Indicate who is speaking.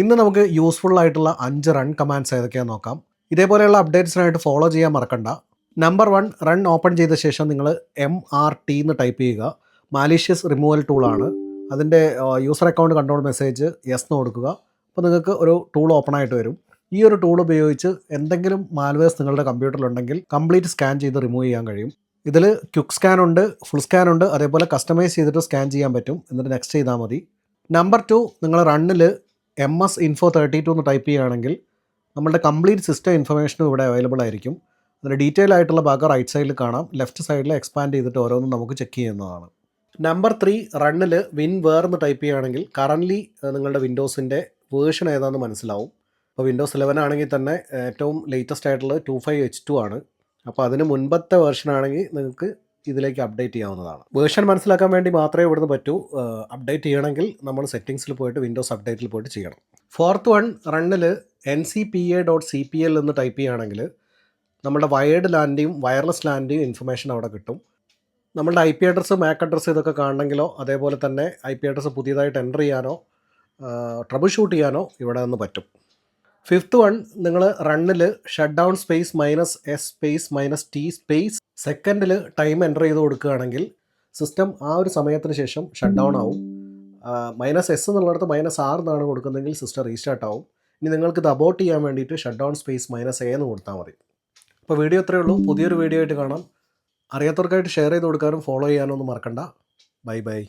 Speaker 1: ഇന്ന് നമുക്ക് യൂസ്ഫുൾ ആയിട്ടുള്ള 5 റൺ കമാൻഡ്സ് ഏതൊക്കെയാണെന്ന് നോക്കാം. ഇതേപോലെയുള്ള അപ്ഡേറ്റ്സിനായിട്ട് ഫോളോ ചെയ്യാൻ മറക്കണ്ട. നമ്പർ 1, റൺ ഓപ്പൺ ചെയ്ത ശേഷം നിങ്ങൾ MRT എന്ന് ടൈപ്പ് ചെയ്യുക. മാലീഷ്യസ് റിമൂവൽ ടൂളാണ്. അതിൻ്റെ user account control message yes എന്ന് കൊടുക്കുക. അപ്പോൾ നിങ്ങൾക്ക് ഒരു ടൂൾ ഓപ്പൺ ആയിട്ട് വരും. ഈ ഒരു ടൂൾ ഉപയോഗിച്ച് എന്തെങ്കിലും മാൽവെയർസ് നിങ്ങളുടെ കമ്പ്യൂട്ടറിലുണ്ടെങ്കിൽ കംപ്ലീറ്റ് സ്കാൻ ചെയ്ത് റിമൂവ് ചെയ്യാൻ കഴിയും. ഇതിൽ ക്വിക്ക് സ്കാൻ ഉണ്ട്, ഫുൾ സ്കാൻ ഉണ്ട്, അതേപോലെ കസ്റ്റമൈസ് ചെയ്തിട്ട് സ്കാൻ ചെയ്യാൻ പറ്റും. എന്നിട്ട് നെക്സ്റ്റ് ചെയ്താൽ മതി. നമ്പർ 2, നിങ്ങൾ റണ്ണിൽ MS Info 32 എന്ന് ടൈപ്പ് ചെയ്യുകയാണെങ്കിൽ നമ്മളുടെ കംപ്ലീറ്റ് സിസ്റ്റം ഇൻഫർമേഷനും ഇവിടെ അവൈലബിൾ ആയിരിക്കും. അതിൻ്റെ ഡീറ്റെയിൽ ആയിട്ടുള്ള ഭാഗം റൈറ്റ് സൈഡിൽ കാണാം. ലെഫ്റ്റ് സൈഡിൽ എക്സ്പാൻഡ് ചെയ്തിട്ട് ഓരോന്നും നമുക്ക് ചെക്ക് ചെയ്യുന്നതാണ്. നമ്പർ 3, റണ്ണിൽ WinVer എന്ന് ടൈപ്പ് ചെയ്യുകയാണെങ്കിൽ കറൻ്റ്ലി നിങ്ങളുടെ വിൻഡോസിൻ്റെ വേർഷൻ ഏതാണെന്ന് മനസ്സിലാവും. അപ്പോൾ വിൻഡോസ് 11 ആണെങ്കിൽ തന്നെ ഏറ്റവും ലേറ്റസ്റ്റ് ആയിട്ടുള്ളത് 25H2 ആണ്. അപ്പോൾ അതിന് മുൻപത്തെ വേർഷൻ ആണെങ്കിൽ നിങ്ങൾക്ക് ഇതിലേക്ക് അപ്ഡേറ്റ് ചെയ്യാവുന്നതാണ്. വേർഷൻ മനസ്സിലാക്കാൻ വേണ്ടി മാത്രമേ ഇവിടുന്ന് പറ്റൂ. അപ്ഡേറ്റ് ചെയ്യണമെങ്കിൽ നമ്മൾ സെറ്റിങ്സിൽ പോയിട്ട് വിൻഡോസ് അപ്ഡേറ്റിൽ പോയിട്ട് ചെയ്യണം. 4th വൺ, റണ്ണിൽ ncpa.cpl എന്ന് ടൈപ്പ് ചെയ്യുകയാണെങ്കിൽ നമ്മുടെ വയേർഡ് ലാൻഡിയും വയർലെസ് ലാൻഡിയും ഇൻഫർമേഷൻ അവിടെ കിട്ടും. നമ്മളുടെ IP അഡ്രസ്സ്, MAC അഡ്രസ്സ് ഇതൊക്കെ കാണണമെങ്കിലോ അതേപോലെ തന്നെ IP അഡ്രസ്സ് പുതിയതായിട്ട് എൻ്റർ ചെയ്യാനോ ട്രബിൾ ഷൂട്ട് ചെയ്യാനോ ഇവിടെ നിന്ന് പറ്റും. 5th വൺ, നിങ്ങൾ റണ്ണിൽ shut down space -s space -t space സെക്കൻഡിൽ ടൈം എൻ്റർ ചെയ്ത് കൊടുക്കുകയാണെങ്കിൽ സിസ്റ്റം ആ ഒരു സമയത്തിന് ശേഷം ഷട്ട് ഡൗൺ ആവും. -s എന്നുള്ളിടത്ത് -r എന്നാണ് കൊടുക്കുന്നതെങ്കിൽ സിസ്റ്റം റീസ്റ്റാർട്ട് ആവും. ഇനി നിങ്ങൾക്ക് ഇത് അബോട്ട് ചെയ്യാൻ വേണ്ടിയിട്ട് ഷട്ട് ഡൗൺ സ്പേസ് -a എന്ന് കൊടുത്താൽ മതി. അപ്പോൾ വീഡിയോ ഇത്രയേ ഉള്ളൂ. പുതിയൊരു വീഡിയോ ആയിട്ട് കാണാം. അറിയാത്തവർക്കായിട്ട് ഷെയർ ചെയ്ത് കൊടുക്കാനും ഫോളോ ചെയ്യാനും ഒന്നും മറക്കണ്ട. Bye bye.